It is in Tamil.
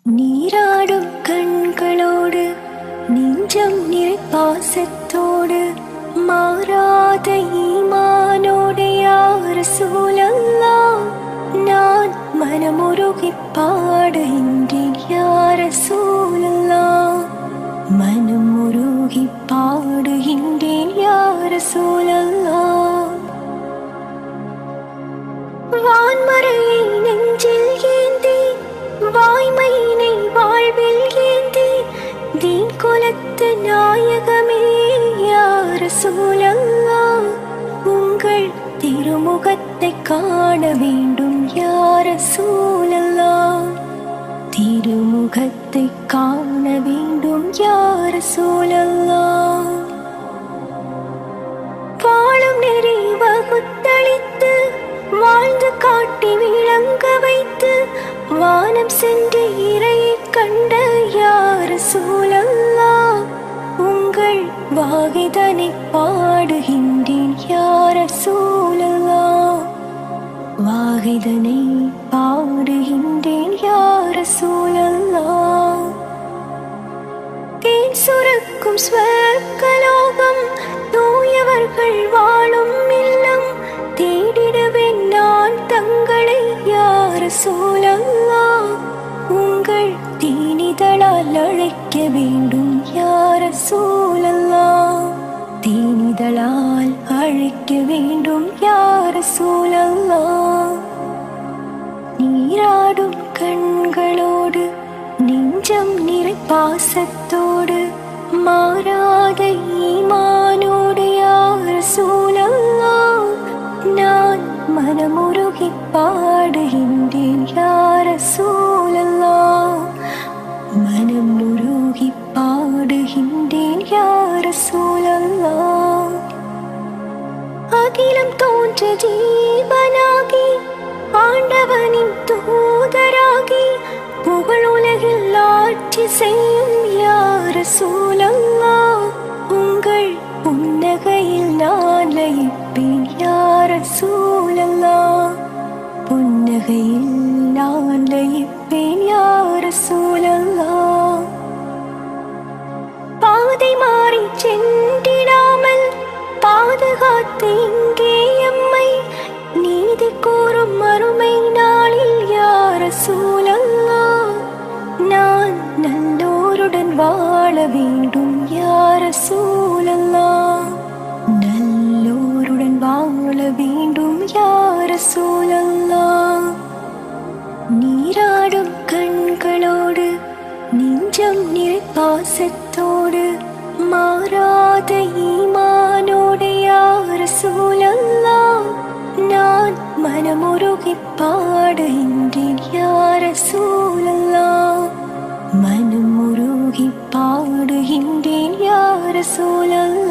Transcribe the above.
நீராடும் கண்களோடு நெஞ்சம் நிறை பாசத்தோடு மாறாத ஈமானோடு யா ரசூலல்லாஹ் நான் மனமுருகிப் பாடுகின்றேன் யா ரசூலல்லாஹ் மனமுருகிப் பாடுகின்றேன் யா ரசூலல்லாஹ் வான்மறையை நெஞ்சில் ஏந்தி வாய்மையினை வாழ்வில் ஏந்தி தீன் குலத்து நாயகமே யா ரசூலல்லாஹ் உங்கள் திருமுகத்தை காண வேண்டும் யா ரசூலல்லாஹ் திருமுகத்தை காண வேண்டும் யா ரசூலல்லாஹ் வாழும் நெறி வகுத்தளித்து வாழ்ந்து காட்டி விளங்க வைத்து வானம் சென்று இறையை கண்ட யா ரசூலல்லாஹ் உங்கள் வாகிதனை பாடுகின்றேன் யா ரசூலல்லாஹ் வாகிதனை பாடுகின்றேன் யா ரசூலல்லாஹ் தேன் சுரக்கும் ஸ்வர்க்கலோகம் தூயவர்கள் வாழும் இல்லம் தேடிடுவேன் நான் தங்களை யா ரசூலல்லாஹ் உங்கள் தீனிதழால் அழைக்க வேண்டும் யா ரசூலல்லாஹ் தீனிதழால் அழைக்க வேண்டும் யா ரசூலல்லாஹ் நீராடும் கண்களோடு நெஞ்சம் நிறை பாசத்தோடு மாறாத ஈமானோடு யா ரசூலல்லாஹ் நான் மனமுருகிப் பாடுகின்றேன் யா ரசூலல்லாஹ் மனமுருகிப் பாடுகின்றேன் யா ரசூலல்லாஹ் அகிலம் தோன்ற ஜீவனாகி ஆண்டவனின் தூதராகி புகழுலகில் ஆட்சி செய்யும் யா ரசூலல்லாஹ் உங்கள் புன்னகையில் நான் லயிப்பேன் யா ரசூலல்லாஹ் புன்னகையில் நான் லயிப்பேன் யா ரசூலல்லாஹ் பாதை மாறி சென்றிடாமல் பாதுகாத்து இங்கே எம்மை நீதி கூறும் மறுமை நாளில் யா ரசூலல்லாஹ் நான் நல்லோருடன் வாழ வேண்டும் யா ரசூலல்லாஹ் நல்லோருடன் வாழ வேண்டும் யா ரசூலல்லாஹ் நீராடும் கண்களோடு நெஞ்சம் நிறை பாசத்தோடு மாறாத ஈமானோடு யா ரசூலல்லாஹ் நான் மனமுருகிப் பாடுகின்றேன் யா ரசூலல்லாஹ் மனமுருகிப் பாடுகின்றேன் யா ரசூலல்லாஹ்